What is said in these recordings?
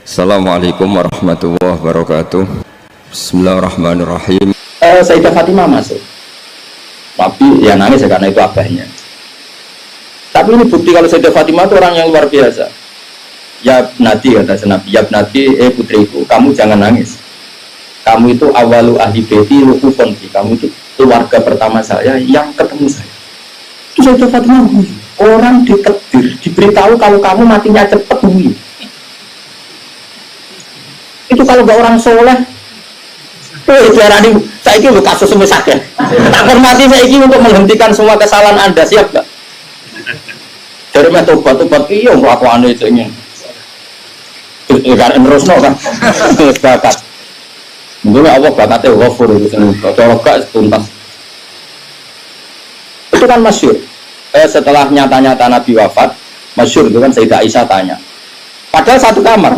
Assalamualaikum warahmatullahi wabarakatuh. Bismillahirrahmanirrahim. Sayyidah Fatimah masuk, tapi ya nangis ya karena itu abahnya. Tapi ini bukti kalau Sayyidah Fatimah itu orang yang luar biasa. Ya Nadi kata Nabi, ya Nadi, putriku, kamu jangan nangis. Kamu itu awalu ahli beti lukufon, kamu itu keluarga pertama saya yang ketemu saya. Itu Sayyidah Fatimah, orang ditakdir, diberitahu kalau kamu matinya cepat dulu. Itu kalau gak orang soleh, ini saya ini kasus semua sakit. Tak hormati saya ini untuk menghentikan semua kesalahan Anda, siap gak? Dari obat-obat iya melakukan itu ingin. Karena terus kan, bakat. Mungkin Allah bakatnya wafur itu sendiri. Kalau gak tuntas. Itu kan masyhur. Setelah nyata-nyata Nabi wafat, masyhur itu kan Sayyidah Aisyah tanya. Padahal satu kamar.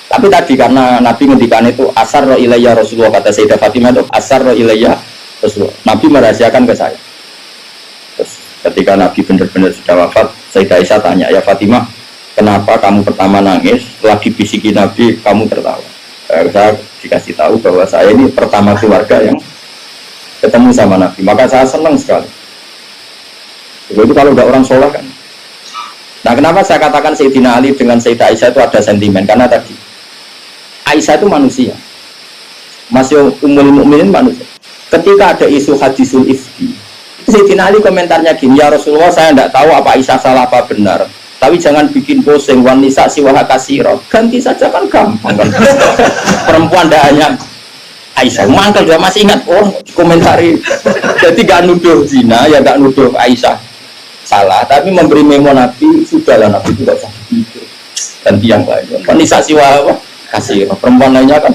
Tapi tadi karena Nabi ngendikan itu asarra ilayya Rasulullah, kata Sayyidah Fatimah itu asarra ilayya Rasulullah. Nabi merahasiakan ke saya. Terus ketika Nabi benar-benar sudah wafat, Sayyidah Aisyah tanya, ya Fatimah, kenapa kamu pertama nangis? Setelah dibisiki Nabi, kamu tertawa. Saya dikasih tahu bahwa saya ini pertama keluarga yang ketemu sama Nabi. Maka saya senang sekali. Itu kalau udah orang soleh kan. Nah, kenapa saya katakan Sayyidina Ali dengan Sayyidah Aisyah itu ada sentimen? Karena tadi Aisyah itu manusia, masih Ummul Mukminin manusia. Ketika ada isu hadisul ifki, Sayyidina Ali komentarnya gini, ya Rasulullah, saya tidak tahu apa Aisyah salah apa benar, tapi jangan bikin pusing, wanita siwaha kasiro, ganti saja kan gampang kan. Perempuan tidak hanya Aisyah, mangkel juga masih ingat komentari. Jadi gak nuduh zina, ya gak nuduh Aisyah salah, tapi memberi memo Nabi, sudahlah Nabi tidak usah gitu, ganti yang lain. Wanita siwaha kasih perempuan lainnya kan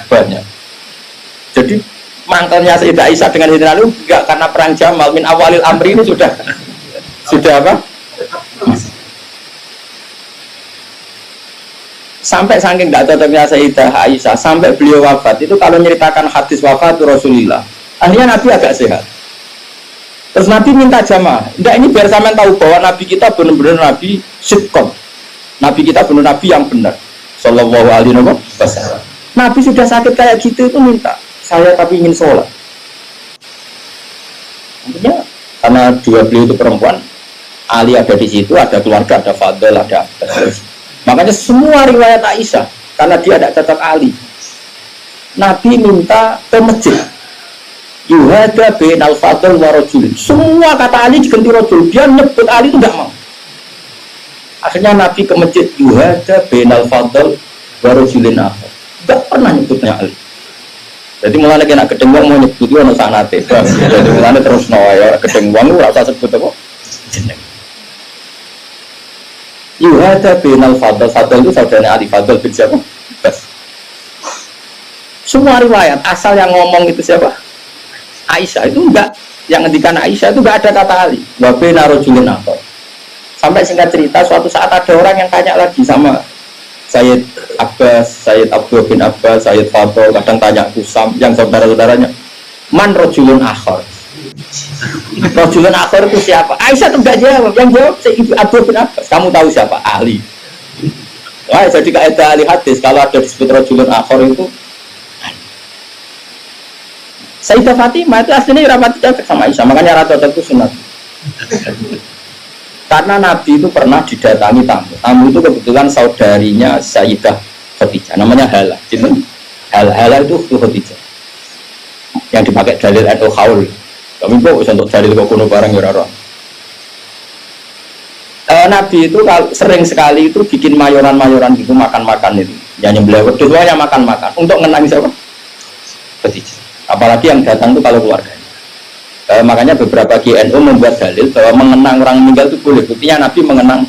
banyak. Jadi mangkalnya Sayyidah Aisyah dengan Sayyidina Ali enggak karena perang Jamal min awalil amri ini sudah apa? Sampai saking enggak cocoknya Sayyidah Aisyah sampai beliau wafat itu kalau menceritakan hadis wafat Rasulullah, akhirnya Nabi agak sehat. Terus Nabi minta jamaah. Enggak, ini biar sampean tahu bahwa Nabi kita benar-benar Nabi sidqon. Nabi kita benar Nabi yang benar. Sallallahu alaihi wasallam. Nabi sudah sakit kayak gitu itu minta, saya tapi ingin sholat. Artinya karena dua beliau itu perempuan, Ali ada di situ, ada keluarga, ada Fadl, ada terus. Makanya semua riwayat Aisyah karena dia tidak cocok Ali. Nabi minta ke masjid. Yuhada bainal Fadl wa rajulin. Semua kata Ali diganti rajul. Dia nyebut Ali itu enggak mau. Akhirnya Nabi ke masjid, yuhada bainal Fadl wa rajulin akhar. Enggak pernah nyebutnya Ali. Jadi mulanya kena gedeng wong mau nyebut itu ono sanate. Jadi mulanya terus ya gedeng wong ora usah sebut apa jeneng. Yuhada bainal Fadl itu saudaranya Ali Fadl bin siapa? Bas. Semua riwayat asal yang ngomong itu siapa? Aisyah. Itu enggak, yang ngendikan Aisyah itu enggak ada kata Ali. Wa baina rajulin akhar. Sampai singkat cerita, suatu saat ada orang yang tanya lagi sama Sayyid Abbas, Sayyid Abdul bin Abbas, Sayyid Fadl, kadang tanya Kusam, yang saudara-saudaranya, man rojulun akhir. Rojulun akhir itu siapa? Aisyah itu enggak jawab, yang jawab Sayyid Abdul bin Abbas. Kamu tahu siapa? Ali. Wah, jadi kaidah ahli hadis, kalau ada disebut rojulun akhir itu Sayyidah Fatimah itu aslinya rapat cocok sama Aisyah, makanya rata cocok itu sunat. Karena Nabi itu pernah didatangi tamu. Tamu itu kebetulan saudarinya Sayyidah Khadijah, namanya Hala. Jadi Hala itu Khadijah. Yang dipakai dalil atau haul. Kami kok untuk dalil kok kuno barang ya ora. Nabi itu sering sekali itu bikin mayoran-mayoran gitu, makan-makan itu. Yang nyembelih wedhus semuanya makan-makan untuk ngenangi siapa? Khadijah. Apalagi yang datang itu kalau keluarga. Makanya beberapa GNU membuat dalil bahwa mengenang orang meninggal itu boleh. Buktinya Nabi mengenang.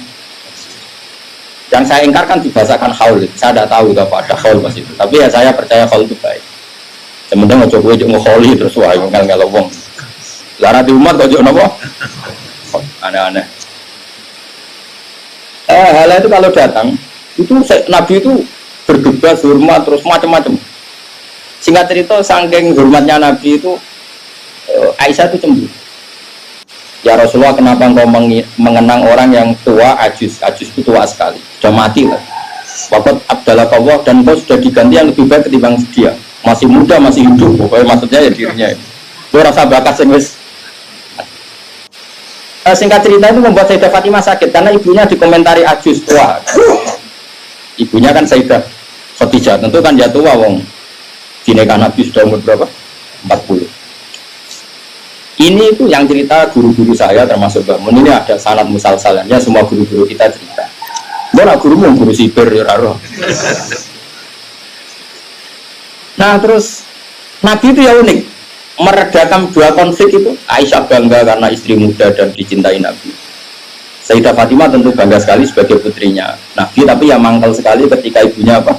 Yang saya ingkarkan dibahasakan haul. Saya tidak tahu apa ada haul pas itu. Tapi ya saya percaya haul itu baik. Sementara coba aja ngeholi terus wah ngel wong. Lara di umat kok nopo? Aneh-aneh. Hal itu kalau datang itu Nabi itu bergegas hormat terus macam-macam. Singkat cerita saking hormatnya Nabi itu Aisyah itu cemburu. Ya Rasulullah, kenapa engkau mengenang orang yang tua, ajus itu tua sekali, sudah mati lah. Waqad abdalaka Allah, dan kau sudah diganti yang lebih baik ketimbang dia. Masih muda, masih hidup, pokoknya maksudnya ya dirinya. Kau rasa bakat sing wis. Singkat cerita itu membuat Sayyidah Fatimah sakit karena ibunya dikomentari ajus tua. Ibunya kan Sayyidah Khadijah, tentu kan dia tua wong. Dinikah Nabi sudah umur berapa? 40. Ini itu yang cerita guru-guru saya termasuk Mbak Mun, ini ada sanad musalsalannya, semua guru-guru kita cerita. Mbak gurumu guru siber ya raro. Nah terus Nabi itu ya unik, meredakan dua konflik itu. Aisyah bangga karena istri muda dan dicintai Nabi. Sayyidah Fatimah tentu bangga sekali sebagai putrinya Nabi, tapi yang mangkal sekali ketika ibunya apa?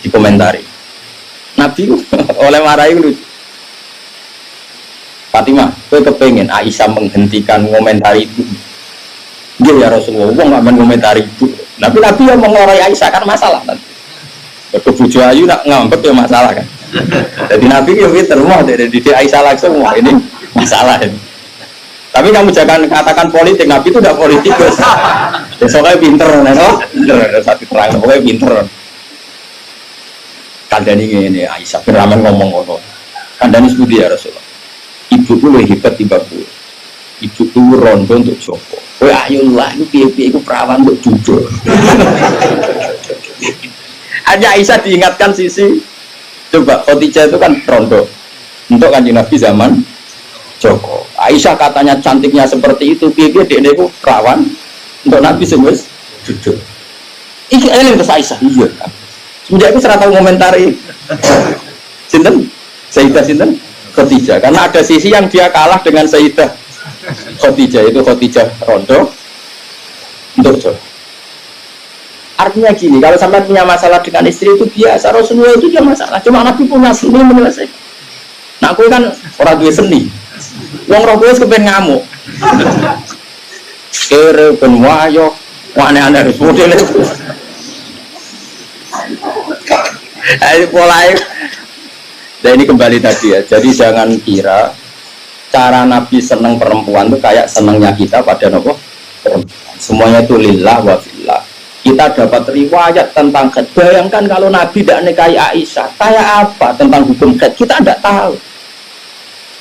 Dikomentari. Nabi oleh marahi lucu. Fatimah, gue kepengen Aisyah menghentikan komentari itu. Dia ya Rasulullah, gue nggak mengomentari itu. Nabi yang mengorai Aisyah kan masalah nanti. Kebujo ayu nak ngambek ya masalah kan. Jadi Nabi yang pinter, wah dari didik Aisyah langsung, wah ini masalah ini. Tapi kamu jangan katakan politik, Nabi itu tidak politikus. Besoknya pinter, pinter, satu terang, pokoknya pinter. Kandani ini Aisyah, Firman ngomong-ngomong. Kandani sebudi ya Rasulullah. Ibu ku lebih hebat tiba ku. Ibu ku rondo untuk Joko. Kowe ayolah, itu piye-piye iku perawan untuk jujur. Hanya Aisyah diingatkan sisi. Coba Khadijah itu kan rondo untuk Kanjeng Nabi zaman Joko. Aisyah katanya cantiknya seperti itu, piye-piye dia itu perawan untuk Nabi sewis jujur. Iki eling terus Aisyah. Iya. Semenjak itu serata komentari. Sinten? Sayyidah sinten? Khadijah, karena ada sisi yang dia kalah dengan Sayyidah Khadijah, itu Khadijah rondo untuk Joko. Artinya gini, kalau sampai punya masalah dengan istri itu biasa, Rasulullah itu dia masalah, cuma Nabi punya seni menyelesaikan. Nah aku kan orang tua seni, wong roh gue kepen ngamuk, kere ben wayo, aneh-aneh modelnya. Ayo mulai. Dan ini kembali tadi ya, jadi jangan kira cara Nabi senang perempuan itu kayak senangnya kita pada nopo perempuan. Semuanya itu lillah wa fillah. Kita dapat riwayat tentang khed. Bayangkan kalau Nabi tidak nikahi Aisyah, kayak apa tentang hukum khed? Kita tidak tahu.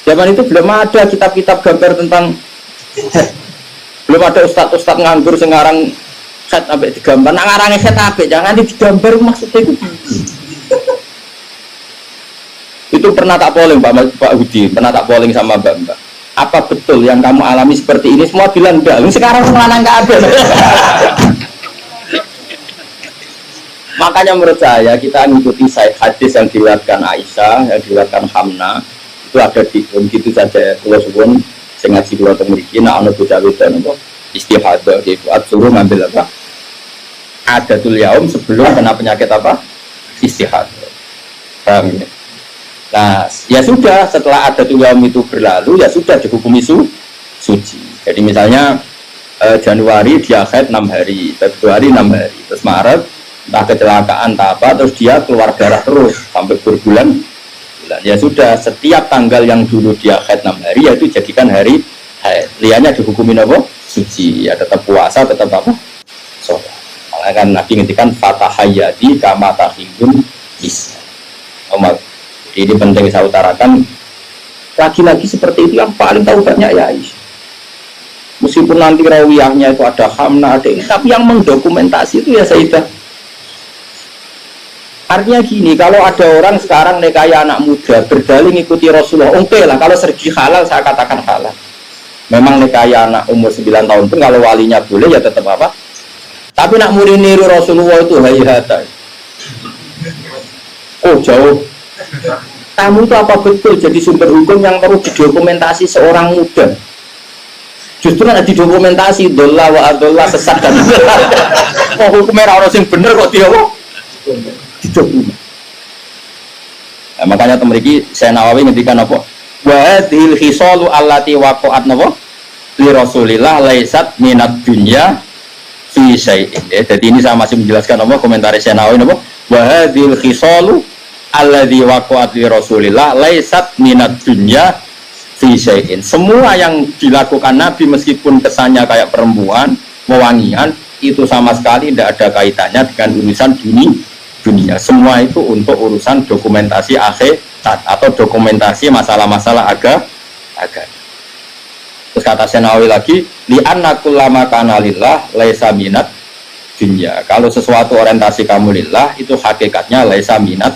Zaman itu belum ada kitab-kitab gambar tentang khed. Belum ada ustadz-ustadz nganggur sekarang khed sampai digambar. Nah ngarangnya khed apa? Jangan digambar maksudnya itu. Itu pernah tak polling Pak Hudi, pernah tak polling sama Mbak. Apa betul yang kamu alami seperti ini? Semua bilang enggak. Sekarang lanang enggak ada. Makanya menurut saya kita mengikuti hadis yang diriwayatkan Aisyah, yang diriwayatkan Hamna, itu ada di begitu saja. Kalau suwun sing ngaji kula teng mriki nek ana bocah wedan apa istihadah gitu, suruh ngambil apa? Adatul yaum sebelum kena penyakit apa? Istihadah. Paham ya? Nah, ya sudah setelah adatul yaum itu berlalu, ya sudah dihukumi suci. Jadi misalnya Januari dia haid 6 hari, Februari 6 hari, terus Maret entah kecelakaan entah apa, terus dia keluar darah terus sampai berbulan. Ya sudah, setiap tanggal yang dulu dia haid 6 hari, yaitu jadikan hari haid. Liannya dihukumi apa? Suci. Ya tetap puasa, tetap apa? Sholat. Malah kan Nabi ngintikan fatahayati kama tahidun bisa. Ini penting saya utarakan. Lagi-lagi seperti itu yang paling tahu banyak ya Aisyah. Meskipun nanti rawiyahnya itu ada Hamna, ada ini, tapi yang mendokumentasi itu ya Sayyidah. Artinya gini, kalau ada orang sekarang nikahi anak muda berdalih ngikuti Rasulullah, oke lah, kalau segi halal saya katakan halal. Memang nikahi anak umur 9 tahun pun kalau walinya boleh ya tetap apa. Tapi nak murid niru Rasulullah itu hayata. Oh jauh. Kamu itu apa betul jadi sumber hukum yang perlu didokumentasi seorang muda? Justru ada didokumentasi dolla wa adolla sesat dan oh hukumnya orang yang bener kok dia kok didokumentasi. Nah, makanya temeriki saya Nawawi ngendikan apa? Wa hadhil khisalu allati waqa'at napa li Rasulillah laisat minad dunya fi syai'in. Jadi ini saya masih menjelaskan apa komentar saya Nawawi napa? Wa hadhil khisalu alladzi waqa'at li Rasulillah laisat minad dunya fi syai'in. Semua yang dilakukan Nabi meskipun kesannya kayak perempuan, mewangian, itu sama sekali tidak ada kaitannya dengan urusan dunia. Semua itu untuk urusan dokumentasi akhirat atau dokumentasi masalah-masalah agama. Terus kata Senawi lagi, li'anna kullama kana lillah laisa minat dunya. Kalau sesuatu orientasi kamu lillah, itu hakikatnya laisa minat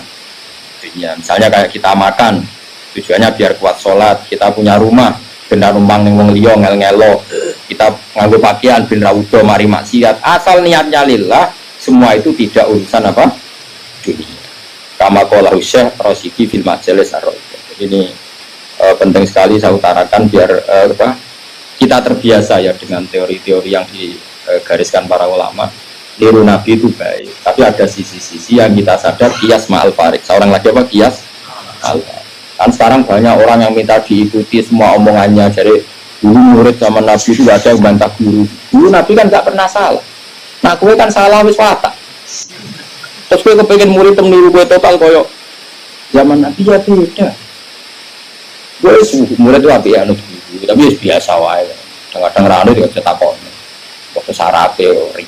dunya. Misalnya kayak kita makan, tujuannya biar kuat sholat. Kita punya rumah, benar numpang ning wong liya ngel-ngelo. Kita nganggo pakaian ben ra udo mari maksiat. Asal niatnya lillah, semua itu tidak urusan apa? Dunia. Kama qala Syekh Rasyidi fil Majalis Ar-Raudhah. Ini penting sekali saya utarakan biar kita terbiasa ya dengan teori-teori yang digariskan para ulama. Tiru Nabi itu baik, tapi ada sisi-sisi yang kita sadar kias ma'al farik. Seorang lagi apa kias ma'al farik. Kan sekarang banyak orang yang minta diikuti semua omongannya. Jadi dulu murid zaman Nabi itu gak ada yang bantah guru. Dulu Nabi kan gak pernah salah. Nah gue kan salah wis watak. Terus gue kepengen murid meniru gue total koyok zaman Nabi ya beda. Gue murid itu api anut guru, tapi biasa wae. Kadang-kadang rame juga bisa takon. Waktu sarape ori.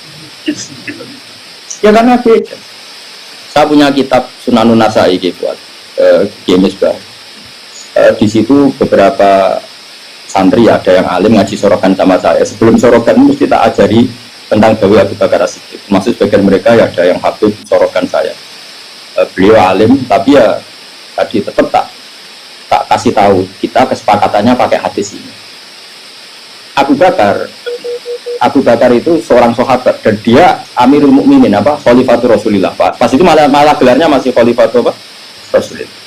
Ya karena beda. Saya punya kitab Sunanun Nasai buat Gemes Bah. Di situ beberapa santri ada yang alim ngaji sorokan sama saya. Sebelum sorokan mesti tak ajari tentang Dawi Abu Bakar As-Siddiq. Maksud sebagian mereka ya ada yang habib sorokan saya. Beliau alim, tapi ya tadi tetap tak kasih tahu kita kesepakatannya pakai hadis ini. Abu Bakar itu seorang sahabat dan dia Amirul Mukminin apa? Khalifatul Rasulillah. Pas itu malah gelarnya masih Khalifatul apa? Rasulillah.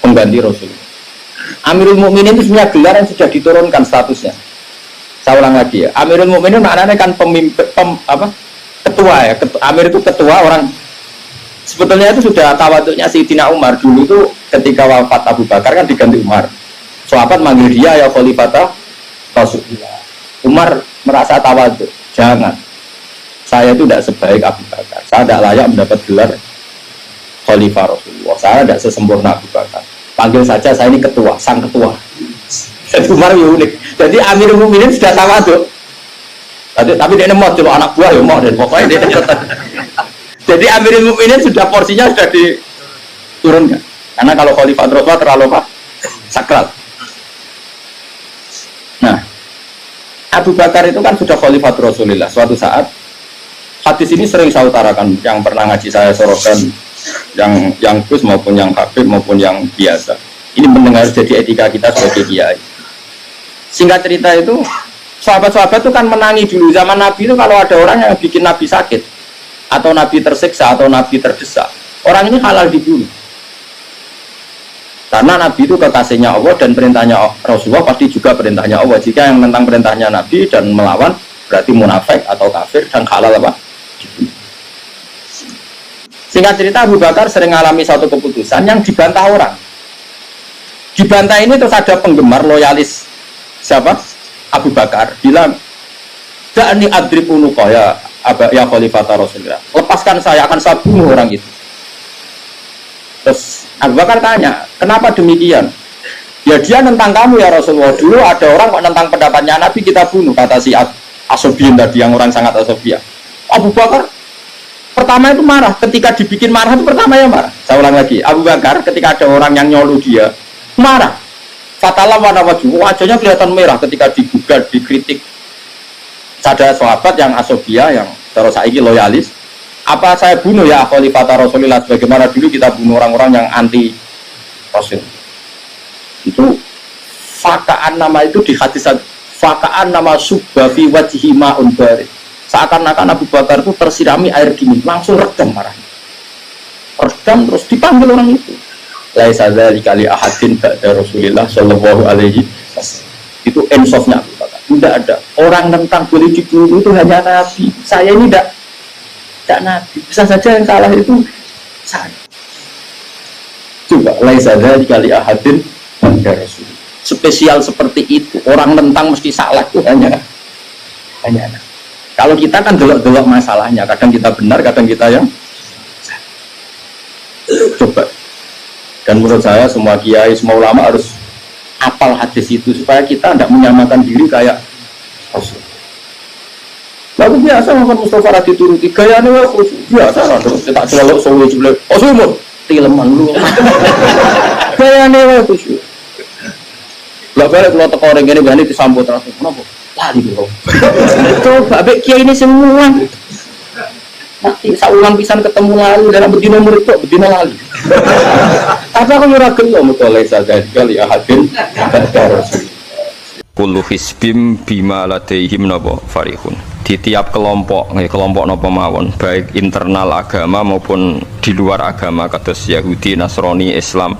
Pengganti Rasulullah. Amirul Mukminin itu sebenarnya gelar yang sudah diturunkan statusnya. Saya ulang lagi ya. Amirul Mukminin maknanya kan ketua ya. Amir itu ketua orang. Sebetulnya itu sudah tawaduknya Sayyidina Umar dulu itu ketika wafat Abu Bakar kan diganti Umar. Sahabat manggil dia ya Khalifatah Rasulullah. Umar merasa tawaduk. Jangan. Saya itu tidak sebaik Abu Bakar. Saya tidak layak mendapat gelar Khalifah Rasulullah. Saya tidak sesempurna Abu Bakar. Panggil saja saya ini ketua, sang ketua. Jadi Umar ya unik. Jadi Amirul Mukminin sudah tawaduk. Tapi dia mau celok anak buah ya mau dan pokoknya dia tetap. Jadi Amirul Mukminin sudah porsinya sudah diturunkan. Karena kalau Khalifah Rasulullah terlalu sakral. Nah, Abu Bakar itu kan sudah Khalifah Rasulullah. Suatu saat hadis ini sering saya utarakan, yang pernah ngaji saya sorokan, yang Gus maupun yang Habib maupun yang biasa. Ini mendengar jadi etika kita sebagai kiai. Singkat cerita itu, sahabat-sahabat itu kan menangi dulu zaman Nabi itu kalau ada orang yang bikin Nabi sakit atau Nabi tersiksa atau Nabi terdesak, orang ini halal dibunuh. Karena Nabi itu kekasihnya Allah dan perintahnya Rasulullah pasti juga perintahnya Allah. Jika yang tentang perintahnya Nabi dan melawan berarti munafik atau kafir dan halal apa? Singkat cerita Abu Bakar sering mengalami satu keputusan yang dibantah orang. Dibantah ini terus ada penggemar loyalis siapa? Abu Bakar bilang, "Da'ni adrib unuqa ya Khalifah Rasulullah. Lepaskan saya akan saya bunuh orang itu." Terus Abu Bakar tanya, kenapa demikian? Ya dia tentang kamu ya Rasulullah. Dulu ada orang kok tentang pendapatnya Nabi kita bunuh, kata si Asobian tadi yang orang sangat asobia. Abu Bakar pertama itu marah, ketika dibikin marah itu pertama ya marah. Saya ulang lagi, Abu Bakar ketika ada orang yang nyolu dia marah. Fatalah warna wajahnya kelihatan merah ketika digugat, dikritik. Ada sahabat yang asobia, yang terus saiki loyalis. Apa saya bunuh ya Khalifah Rasulullah sebagaimana dulu kita bunuh orang-orang yang anti Rasul. Itu fakaan nama itu di hadis fakaan nama subha fi wajhi ma'un barid. Seakan-akan Abu Bakar itu tersirami air dingin, langsung redam marahnya. Redam terus dipanggil orang itu. Laisa dzalika li ahadin ba'da Rasulillah sallallahu alaihi wasallam. Itu ensofnya Abu Bakar. Tidak ada orang tentang boleh dibunuh itu hanya Nabi. Saya ini tidak Nabi, bisa saja yang salah itu saya. Coba laisa dzalika li ahadin ba'da Rasul. Spesial seperti itu, orang tentang mesti salah itu hanya. Kalau kita kan delok-delok masalahnya, kadang kita benar, kadang kita yang coba. Dan menurut saya semua kiai, semua ulama harus hafal hadis itu supaya kita tidak menyamakan diri kayak Rasul. Lalu biasa makan Mustafa Radhi turuti gayanya wae biasa lah terus tak celok sowe jebule. Oh semut tileman lu. Gayane wae khusyuk. Lah balik kalau teko orang ngene bani disambut langsung. Kenapa? Lali kok. Coba mbek kiai ini semua. Nanti saulang pisan ketemu lali dalam bedino murid kok bedino lali. Tapi aku ora gelo mutole saja kali ahadin terus. Kullu hisbim bima ladaihim napa farihun. Di tiap kelompok napa mawon, baik internal agama maupun di luar agama kados Yahudi, Nasrani, Islam,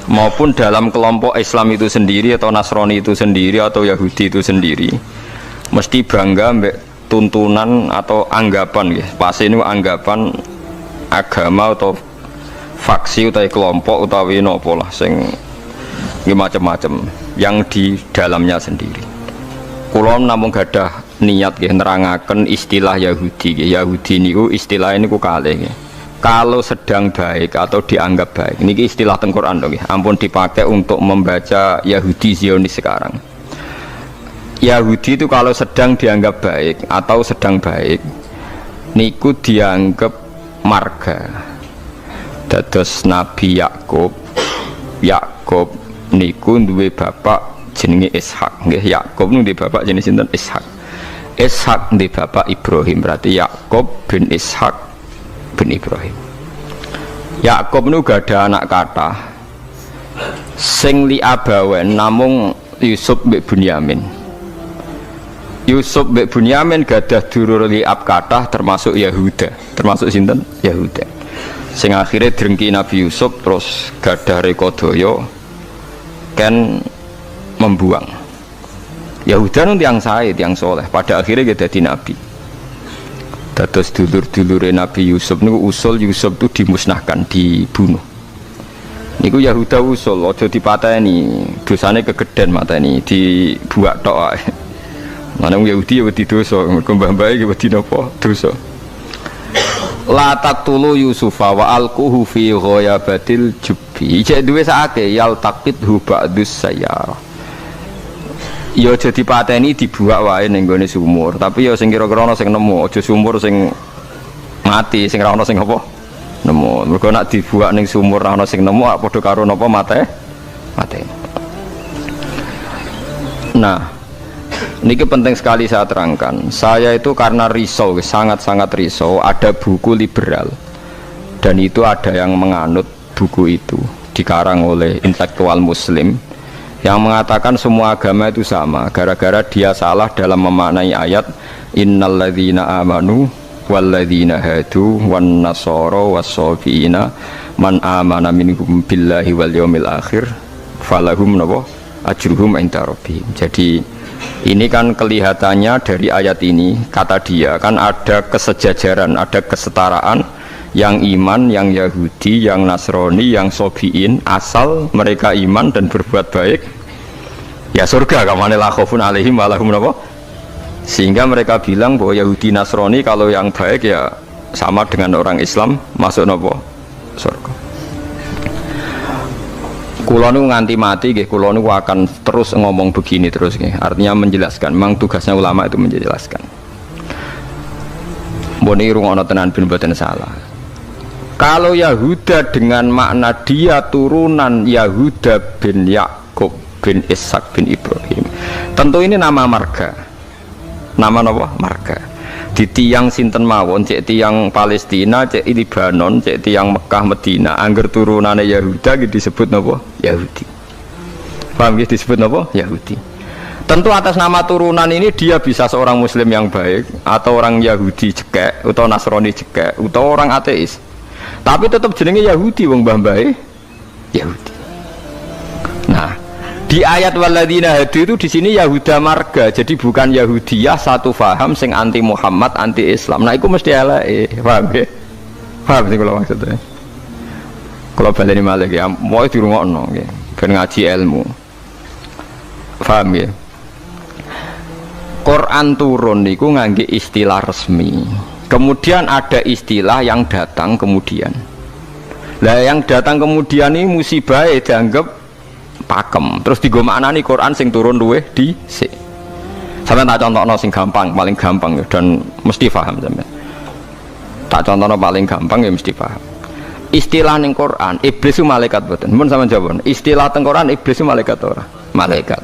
maupun dalam kelompok Islam itu sendiri atau Nasrani itu sendiri atau Yahudi itu sendiri, mesti bangga mbek tuntunan atau anggapan nggih. Pas ini anggapan agama atau faksi utawi kelompok utawi napa lah sing macam-macam yang di dalamnya sendiri. Kula namung gadah niat nggih nerangaken istilah Yahudi nggih. Yahudi niku istilah niku kalih nggih. Kalau sedang baik atau dianggap baik. Niki istilah teng Quran nggih. Ampun dipakai untuk membaca Yahudi Zionis sekarang. Yahudi itu kalau sedang dianggap baik atau sedang baik niku dianggap marga. Dados Nabi Yakub niku duwe bapak jenenge Ishak nggih. Yakub niku duwe bapak jenenge sinten? Ishak. Ishak duwe bapak Ibrahim, berarti Yakub bin Ishak bin Ibrahim. Yakub niku gak ada anak kathah. Sing li abawen namung Yusuf mbek Bunyamin. Yusuf mbek Bunyamin gadah dulur liab kathah termasuk Yahuda. Termasuk sinten? Yahuda. Sing akhirnya drengki Nabi Yusuf terus gadah rekodaya kan membuang. Yahuda nun tiang sae, tiang soleh. Pada akhirnya dia jadi nabi. Dados dulur-dulure Nabi Yusuf niku usul Yusuf itu dimusnahkan, dibunuh. Niku Yahuda usul, aja dipateni, dosane kegeden mateni, dibuak tok ae. Manung Yahudi ya wedi dosa, mergo mbah-mbahe iki wedi napa? Dosa. La taqtulu Yusufa wa alquhu fi ghayabatil jubbi. Cek duwe sakake yal taqithu ba'dus sayyarah. Ya aja dipateni dibuak wae ning gone sumur, tapi ya sing kira-kira ana sing nemu, aja sumur sing mati, sing ra ana sing apa? Nemu. Mergo nek dibuak ning sumur ra ana sing nemu padha karo napa mate. Nah, ini penting sekali saya terangkan. Saya itu karena risau, sangat-sangat risau. Ada buku liberal dan itu ada yang menganut buku itu, dikarang oleh intelektual Muslim yang mengatakan semua agama itu sama. Gara-gara dia salah dalam memaknai ayat innalladzina amanu walladzina hadu wan nasara was-sabiina man amana minhum billahi wal yaumil akhir falahum napa ajruhum inda rabbihim. Jadi ini kan kelihatannya dari ayat ini, kata dia kan ada kesejajaran, ada kesetaraan yang iman, yang Yahudi, yang Nasrani, yang Sobiin, asal mereka iman dan berbuat baik ya surga. Kamane la khaufun alaihim wa lahum napa. Sehingga mereka bilang bahwa Yahudi Nasrani kalau yang baik ya sama dengan orang Islam masuk napa surga. Kulo niku nganti mati nggih, kulo niku akan terus ngomong begini terus nggih. Artinya menjelaskan, memang tugasnya ulama itu menjelaskan. Mbone rungono tenan ben mboten salah. Kalau Yahuda dengan makna dia turunan Yahuda bin Yakub bin Ishak bin Ibrahim, tentu ini nama marga. Nama napa? Marga. Di tiang sinten mawon, cek tiang Palestina, cek Libanon, cek tiang Mekah Medina, angger turunane Yahuda disebut napa? Yahudi. Paham nggih disebut napa? Yahudi. Tentu atas nama turunan ini dia bisa seorang muslim yang baik atau orang Yahudi cekek atau Nasrani cekek atau orang ateis. Tapi tetap jenenge Yahudi wong mbah-mbahe Yahudi. Nah, di ayat waladina hadu itu di sini Yahuda marga, jadi bukan Yahudiyah satu faham sing anti Muhammad, anti Islam. Nah, itu mesti eleke, paham ya? Paham sih kalau maksudnya. Kalau baleni malih ya, mau dirungokno nggih, ben ngaji ilmu. Paham ya? Quran turun niku ngangge istilah resmi. Kemudian ada istilah yang datang kemudian. Lah yang datang kemudian ini musibah dianggap pakem, terus digo maknani Quran sing turun luweh dhisik. Sampeyan tak contohno sing gampang, paling gampang ya, dan mesti paham sampeyan. Tak contohno paling gampang ya mesti paham. Istilah ning Quran, iblis itu malaikat mboten. Mun sampeyan jawab. Istilah teng Quran iblis itu malaikat ora? Malaikat.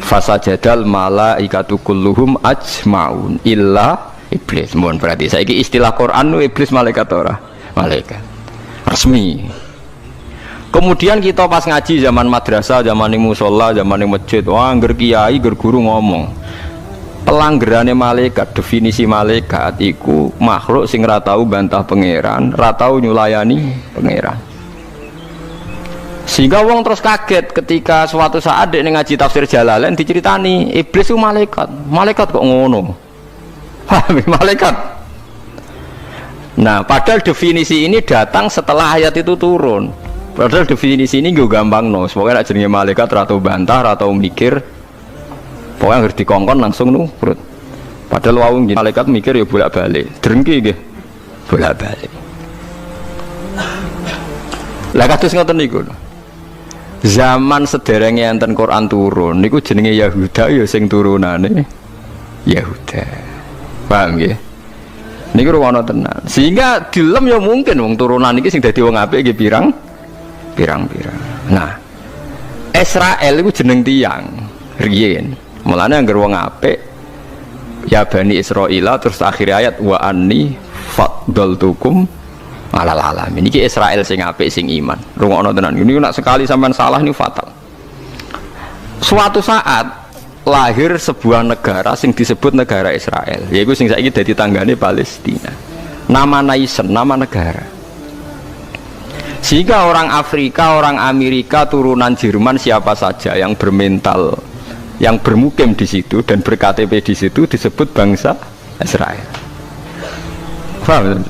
Fasajadal malaikatu kulluhum ajmaun illa iblis. Mun berarti saiki istilah Quran itu iblis malaikat ora? Malaikat. Resmi. Kemudian kita pas ngaji zaman madrasah, zaman di musola, zaman di masjid, wah angger kiai, angger guru ngomong pelanggarannya malaikat, definisi malaikat iku makhluk sing ra tau bantah pangeran, ra tau nyulayani pangeran. Sehingga wong terus kaget ketika suatu saat dek ngaji tafsir Jalalain diceritani iblis itu malaikat. Malaikat kok ngono? Malaikat. Nah, padahal definisi ini datang setelah ayat itu turun. Padahal definisi ini gue gampang no. Pokoknya nak jenenge malaikat atau bantah atau mikir, pokoknya harus dikongkon langsung nurut. Padahal wawung malaikat mikir ya bolak balik, drengki gitu, bolak balik. Lah kados ngoten niku. Zaman sederenge enten Quran turun, niku jenenge Yahuda ya sing turunane Yahuda. Paham nggih? Niku ruwono tenan. Sehingga dilem ya mungkin wong turunan iki sing dadi wong apik nggih pirang-pirang. Nah, Israel itu jeneng tiang riyen. Mulane anggere wong apik ya Bani Israil terus akhir ayat wa anni faddaltukum alal alamin. Iki Israel sing apik sing iman. Rungokno tenan. Ini nak sekali sampean salah ini fatal. Suatu saat lahir sebuah negara sing disebut negara Israel. Yaiku sing saiki dadi tanggane Palestina. Nama nation, nama negara. Sehingga orang Afrika, orang Amerika, turunan Jerman siapa saja yang bermental, yang bermukim di situ dan berKTP di situ disebut bangsa Israel. Paham?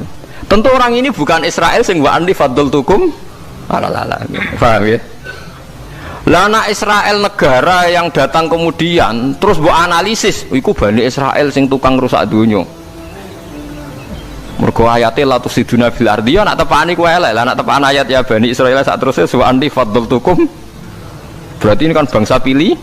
Tentu orang ini bukan Israel sing wa anni faddaltukum alala. Paham ya? Lah anak Israel negara yang datang kemudian terus mbok analisis, iku Bani Israel sing tukang rusak dunya. Mergo ayate la tusiduna fil ardi ya nak tepani ku elek lah nak tepan ayat ya Bani Israil sak terusé wa anti faddaltukum berarti ini kan bangsa pilihan.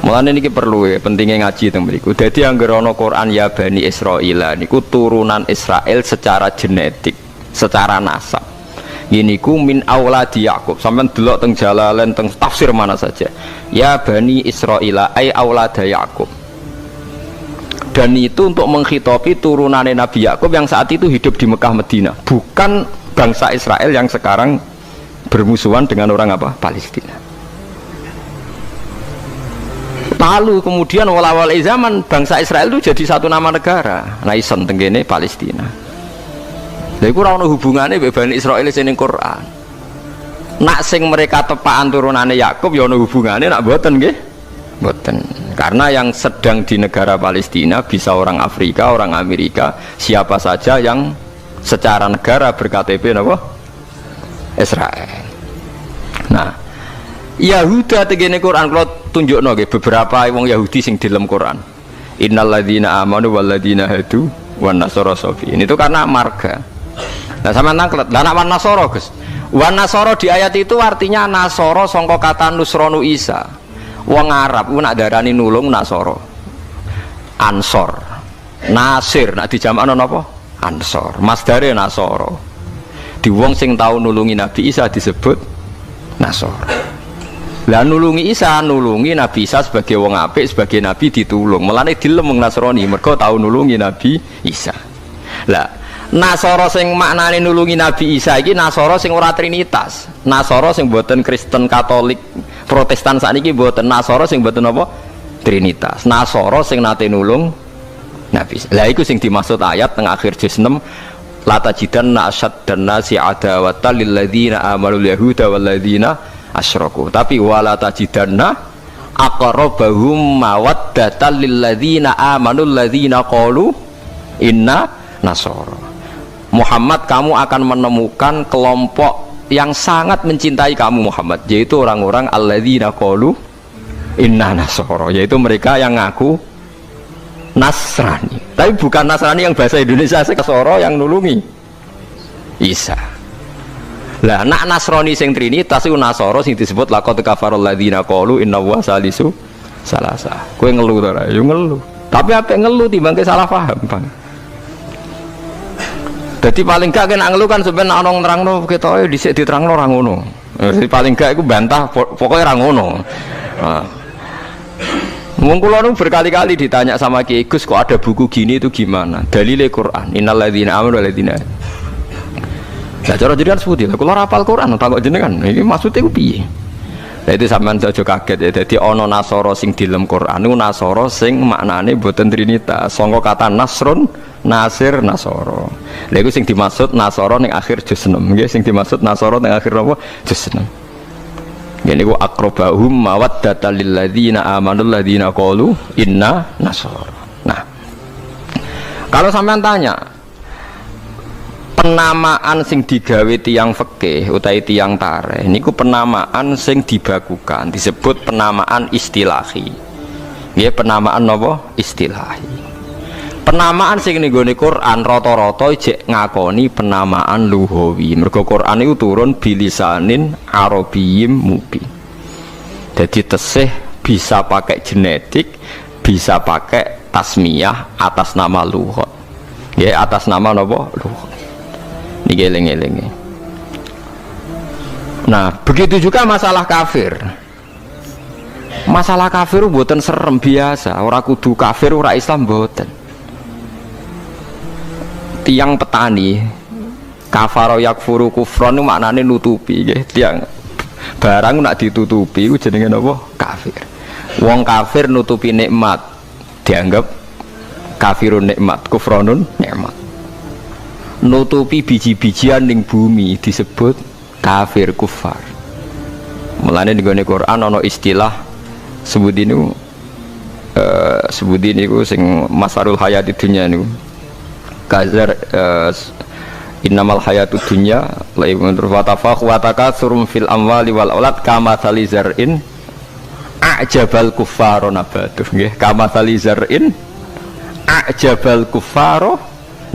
Mulane niki perlu ya pentingnya ngaji teng mriku. Dadi anggere ana Quran ya Bani Israil niku turunan Israel secara genetik, secara nasab. Ini ku min auladi Yakub. Sampeyan delok teng Jalalain teng tafsir mana saja. Ya Bani Israil ai aulada Yakub. Dan itu untuk menghitopi turunannya Nabi Yakub yang saat itu hidup di Mekah Medina, bukan bangsa Israel yang sekarang bermusuhan dengan orang apa? Palestina. Lalu kemudian awal-awal zaman bangsa Israel itu jadi satu nama negara, nation tenggene Palestina. Lha iku ora ono hubungane mbek Bani Israil sing ning Quran. Nak sing mereka tepaan turunannya Yakub ya ono hubungane, nak mboten nggih? Mboten. Karena yang sedang di negara Palestina bisa orang Afrika, orang Amerika, siapa saja yang secara negara berKTP apa? Israel. Nah, Yahuda tegene Quran kalau tunjukno nggih beberapa wong Yahudi sing di dalam Quran. Innalladzina amanu walladzina hadu wan nasara safi. Ini itu karena marga. Nah, sama nangklet. Lah nek wan nasara, Gus. Wan nasara di ayat itu artinya nasara sangka kata nusronu Isa. Wong Arab ku nak darani nulung Nasoro, Ansor, Nasir nak dijamakno napa? Ansor. Masdare Nasoro. Di wong sing tau nulungi Nabi Isa disebut Nasor. Lah nulungi Isa, nulungi Nabi Isa sebagai wong apik, sebagai nabi ditulung. Mulane dilem wong Nasrani mergo tau nulungi Nabi Isa. Lah Nasoro sing maknane nulungi Nabi Isa iki Nasoro sing ora trinitas. Nasoro sing boten Kristen Katolik Protestan sakniki mboten. Nasara sing mboten apa? Trinitas. Nasara sing nate nulung Nabi. Lah iku sing dimaksud ayat teng akhir juz 6 la tajidanna asyaddan nasi adawatan lil ladzina amanu yahuda wal ladzina asyraku. Tapi wala tajidanna aqrabahum mawaddatan lil ladzina amanu ladzina qalu inna nasara. Muhammad, kamu akan menemukan kelompok yang sangat mencintai kamu Muhammad, yaitu orang-orang alladzina qalu inna nasara, yaitu mereka yang ngaku Nasrani, tapi bukan Nasrani yang bahasa Indonesia, Nasara yang nulungi Isa. Lah nak Nasrani sing Trinitas iku Nasara sing disebut laqad kafarul ladzina qalu innallaha salisu salasa. Kowe ngeluh ta ora? Yo ngeluh. Tapi apik ngeluh timbang salah paham, Bang. Jadi paling gak kena ngeluh kan sebenarnya orang nerangno ketoke dhisik diterangno ora ngono. Jadi paling gak iku bantah pokoknya ora ngono. Nah. Wong kula nu berkali-kali ditanya sama Kiai Gus kok ada buku gini itu gimana? Dalile Quran. Innal ladzina amanu wal ladzina. Lah cara jenengan seputi lha kula hafal Quran takok jenengan. Iki maksude ku piye? Lah itu sampean aja kaget ya. Dadi ana Nasara sing dilem Quran niku Nasara sing maknane boten trinitas. Sangka kata Nasrun, Nasir, Nasara. Lha iku sing dimaksud Nasara ning akhir juz 6 nggih sing dimaksud Nasara ning akhir apa? Juz 6. Ini ku akrobahum mawaddata lil ladzina amanu ladzina qalu inna nasara. Nah, kalau sampean tanya penamaan sing digawe tiyang fikih utawi tiyang tarikh niku penamaan sing dibakukan disebut penamaan istilahi. Nggih penamaan napa? Istilahi. Penamaan sing ning gone Quran rata-rata jek ngakoni penamaan lughawi. Mergo Quran iku turun bilisanin arabiyyim mubin. Jadi tesih bisa pakai genetik, bisa pakai tasmiyah atas nama lughat. Ya atas nama napa? Lughat. Niki eling-elinge. Nah, begitu juga masalah kafir. Masalah kafir mboten serem biasa, ora kudu kafir ora Islam mboten. Tiang petani kafaro yakfuru kufron itu maknanya nutupi ya. Tiang barang nak ditutupi itu jenenge apa? Kafir. Wong kafir nutupi nikmat dianggap kafirun nikmat, kufronun nikmat. Nutupi biji-bijian ning bumi disebut kafir kufar. Mulane di Quran ana istilah sebut ini sing masarul hayati dunya niku kazar innamal hayatud dunya laibun watafakh watakatsrum fil amwali wal aulad kama salizar'in a'jabal kuffaro nabatuh nggih kama salizar'in a'jabal kuffaro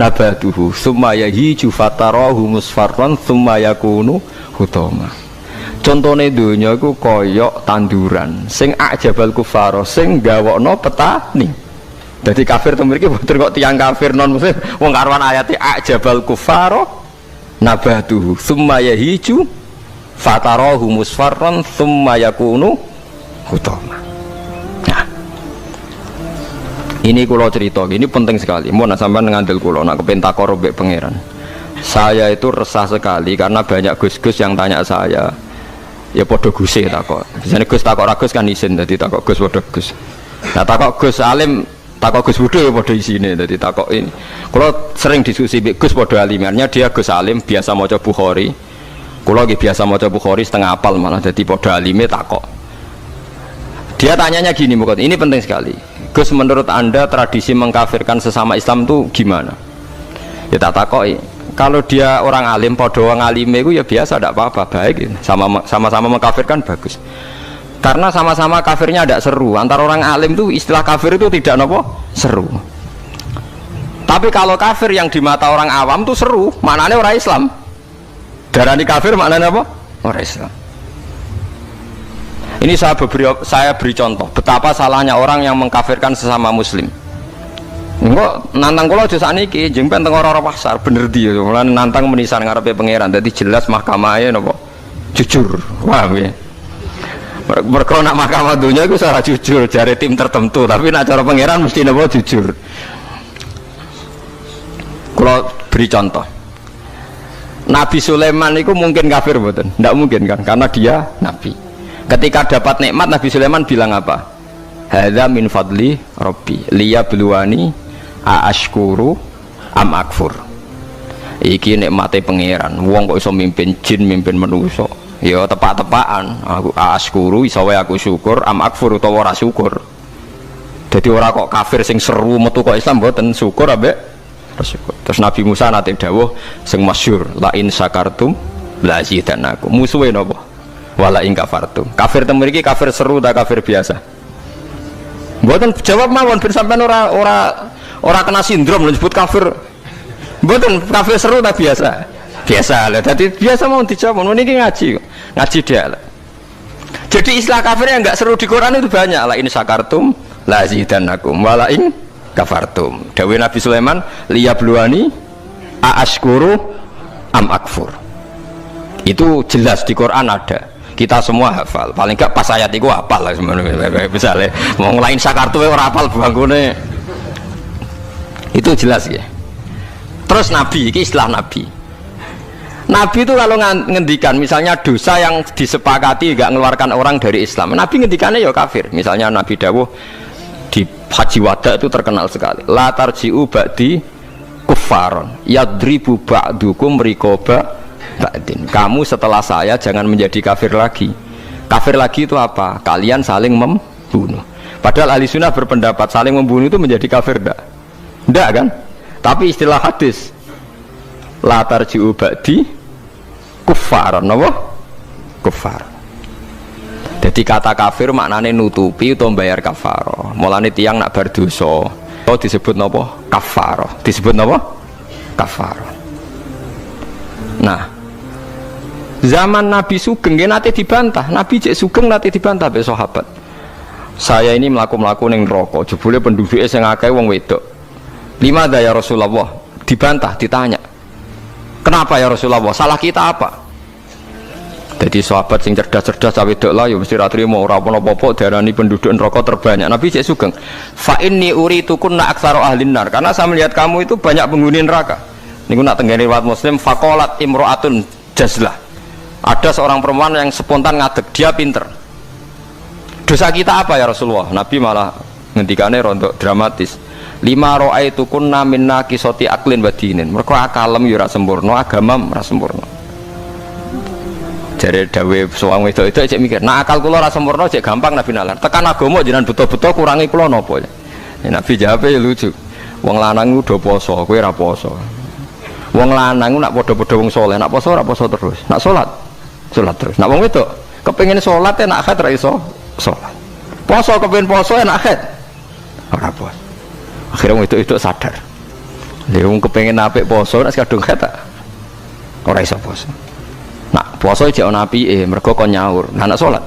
nabatuhu summa yahiju fatarahu musfarran summa yakunu hutama. Contone donya iku kaya tanduran sing a'jabal kuffaro sing gawokno petani. Jadi kafir itu mriki boten kok tiyang kafir non muslim wong karuan ayate ajabal kufaro nabatuhu summa yahiju fatarahu musfarran summa yakunu hutama. Nah, ini kula cerita ini penting sekali. Mun sampean ngandel kula nak kepen takor mbek pangeran. Saya itu resah sekali karena banyak gus-gus yang tanya saya. Ya padha guse takok. Biasane Gus takok ra Gus kan isin dadi takok Gus padha Gus. Nah takok Gus alim takok Gus Budha ya pada isine dadi takok ini. Kalau sering diskusi Gus pada alimarnya dia Gus alim biasa maca Bukhari. Kalau lagi biasa maca Bukhari setengah apal malah jadi pada alime takok. Dia tanyanya gini mukot, ini penting sekali. Gus menurut Anda tradisi mengkafirkan sesama Islam itu gimana? Ya tak takoi. Kalau dia orang alim pada orang alime itu ya biasa tidak apa-apa baik. Sama-sama mengkafirkan bagus. Karena sama-sama kafirnya tidak seru. Antara orang alim itu istilah kafir itu tidak nopo seru. Tapi kalau kafir yang di mata orang awam itu seru, maknanya orang Islam. Darani kafir maknanya apa? Orang Islam. Ini saya beri contoh betapa salahnya orang yang mengkafirkan sesama muslim. Enggak nantang kula aja sakniki jeng ben teng ora pasar bener di mulane nantang menisan ngarepe pangeran. Dadi jelas mahkamahnya napa? Jujur. Paham ya? Mereka nak mahkamah dunia itu secara jujur jari tim tertentu tapi nak cara pangeran mesti napa jujur. Kalau beri contoh Nabi Sulaiman itu mungkin kafir betul? Tidak mungkin kan karena dia Nabi. Ketika dapat nikmat Nabi Sulaiman bilang apa? Hadza min fadli Rabbi liyabluwani aashkuru am akfur. Iki nikmate pangeran. Wong kok iso mimpin jin mimpin manusa. Ya tepak-tepakan aku askuru iso wae aku syukur am akfur utawa ora syukur. Jadi ora kok kafir sing seru metu kok Islam mboten syukur ambek syukur. Terus Nabi Musa nate dawuh sing masyhur la in syakartum la zidanakum. Musuhe napa? Wala in kafartum. Kafir teng mriki kafir seru ta kafir biasa? Mboten jawab mawon ben sampean ora kena sindrom disebut kafir. Mboten kafir seru ta biasa? biasa lah. Jadi biasa mau dijawab, ini ngaji dia lah. Jadi istilah kafir yang nggak seru di Quran itu banyak. La in syakartum la azidannakum wa la in kafartum. Dawuh Nabi Sulaiman, liyabluwani aashkuru am akfur. Itu jelas di Quran ada. Kita semua hafal. Paling nggak pas ayat itu hafal lah sebenarnya. Misalnya mau lain syakartum ora hafal bangkune. Itu jelas ya. Terus Nabi, ini istilah Nabi. Nabi itu kalau ngendikan misalnya dosa yang disepakati gak mengeluarkan orang dari Islam, Nabi ngendikannya ya kafir. Misalnya Nabi dawuh di Haji Wada itu terkenal sekali, la tarji'u ba'di kuffaron yadribu ba'dukum riqaba ba'din. Kamu setelah saya jangan menjadi kafir lagi. Kafir lagi itu apa? Kalian saling membunuh. Padahal ahli sunnah berpendapat saling membunuh itu menjadi kafir enggak kan? Tapi istilah hadis la tarji'u ba'di kufar, apa? Kufar. Jadi kata kafir maknanya nutupi atau bayar kafaro. Mulane tiang nak berdosa, itu disebut apa? Kafaro. Disebut apa? Kafaro. Nah, zaman Nabi Sugeng nanti dibantah. Nabi cek Sugeng nanti dibantah be sahabat. Saya ini melaku ning neraka, jebule penduduknya sing akeh wong wedok. Limada ya Rasulullah? Dibantah, ditanya. Kenapa ya Rasulullah? Salah kita apa? Jadi sahabat sing cerdas-cerdas cawe wedok lah ya mesti ra trimo ora apa-apa darani penduduk neraka terbanyak. Nabi cek Sugeng. Fa inni uritukunna aktsaru ahlin nar. Karena saya melihat kamu itu banyak penghuni neraka. Niku nak tenggene riwayat Muslim faqalat imra'atun jazlah. Ada seorang perempuan yang spontan ngadeg, dia pinter. Dosa kita apa ya Rasulullah? Nabi malah ngendikane rontok dramatis. Lima ro'aitu kunna minna kisoti aklin badinin. Mereka akalem yura sempurna, agama ora sempurna. Jare dawe soang wedok itu cek mikir, nah akal kula ora sempurna cek gampang Nabi nalar. Tekan agama jenengan betul-betul kurangi kula napa ya? Nabi jawab ya lucu. Wong lanang ku do poso, kowe ora poso. Wong lanang ku nak padha-padha wong saleh, nak poso ora poso terus. Nak salat terus. Nak wong wedok kepengin salat enak akad ra iso salat. Poso kepengin poso enak akad. Ora poso. Akhirnya itu sadar. Dia kepengen apik poso, nak kadung kata orang iso poso. Nak poso jauh napi, mereka kon nyaur. Nah, nak sholat.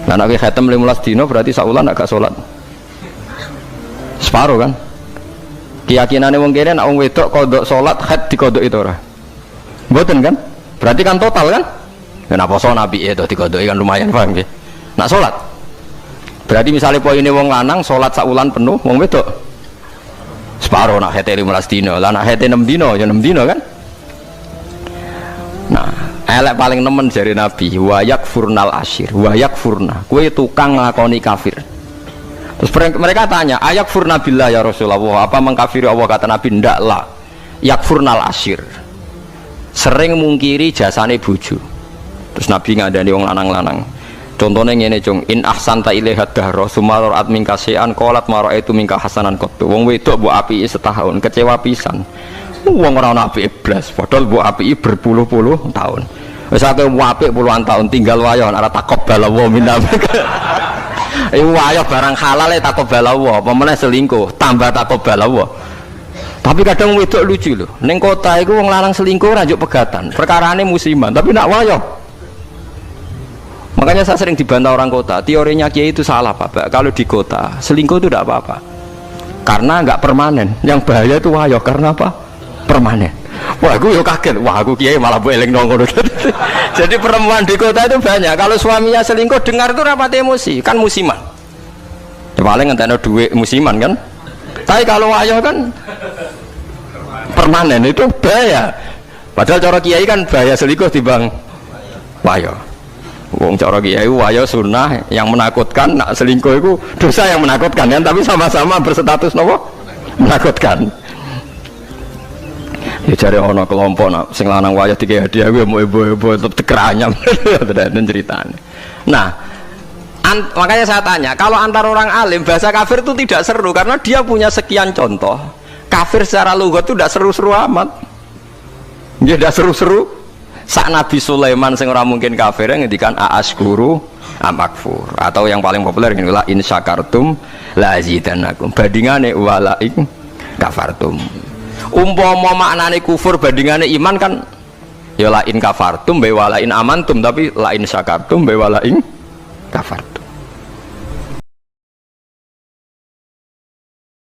Nah, nak khatam 15 dino berarti saulan agak sholat. Separuh kan? Keyakinannya wong kene nak wong wedok kodok sholat khat di kodok itu ora. Mboten kan? Berarti kan total kan? Nah, poso napi itu di kodok kan lumayan paham nggih. Nak sholat. Berarti misalnya poinnya wong lanang sholat saulan penuh, wong wedok separuh nak hete 15 dino, lah nak hete 6 dino, ya 6 dino kan. Nah, elek paling nemen jari Nabi, wayak furnal asyir, wayak furna, kue tukang ngelakoni kafir. Terus mereka tanya, ayak furna billah ya Rasulullah, apa mengkafiri Allah? Kata Nabi, ndak lah, yak furnal asyir, sering mungkiri jasane bojo. Terus Nabi ngadani wong lanang-lanang. Contohnya ngene cung, in ahsanta ilaihat dahra sumaror at mingka sean qolat maro itu mingka hasanan qattu. Wong wedok mbok apiki setahun kecewa pisan. Wong ora ana apike blas, padahal mbok apiki berpuluh-puluh tahun. Wis akeh apik puluhan tahun tinggal wayo ora taqabbal wa minna. Wayo barang halal taqabbal wa, apa meneh selingkuh tambah taqabbal wa. Tapi kadang wedok lucu lho. Ning kota iku wong lanang selingkuh ora njuk pegatan. Perkarane musiman, tapi nak wayo. Makanya saya sering dibantah orang kota, teorinya Kiai itu salah Pak. Kalau di kota, selingkuh itu tidak apa-apa. Karena nggak permanen. Yang bahaya itu wayo, karena apa? Permanen. Wah, gue kaget. Wah, aku Kiai malah bu eling nongol. Jadi perempuan di kota itu banyak. Kalau suaminya selingkuh, dengar itu rapat emosi, kan musiman. Ya, paling ngenteni duit musiman kan. Tapi kalau wayo kan permanen, itu bahaya. Padahal cara Kiai kan bahaya selingkuh dibang wayo. Wong cara kiai wayo sunnah yang menakutkan, nak selingkuh itu dosa yang menakutkan kan, tapi sama-sama berstatus nopo menakutkan. Ya cari ono kelompok nak sing lanang wayo dikei hadiah gue mau ibu-ibu tetep tekeranyam dan ceritanya. Nah, makanya saya tanya, kalau antar orang alim bahasa kafir itu tidak seru karena dia punya sekian contoh. Kafir secara lughat itu tidak seru-seru amat. Dia tidak seru-seru. Sak Nabi Sulaiman sing ora mungkin kafir ngendikan aaskuru amakfur, atau yang paling populer ngene la in syakartum la azidannakum, bandingane wala in kafartum. Umpama maknane kufur bandingane iman kan ya la in kafartum be wala in amantum, tapi la in syakartum be wala in kafar.